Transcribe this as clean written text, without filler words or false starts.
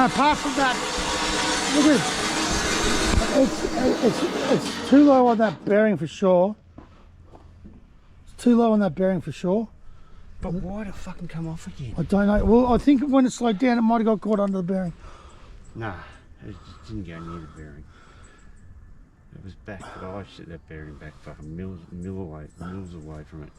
apart from that, look at it. It's too low on that bearing for sure. It's too low on that bearing for sure. But why did it fucking come off again? I don't know. Well, I think when it slowed down, it might have got caught under the bearing. Nah, it just didn't go near the bearing. It was back, but I set that bearing back fucking mills away from it.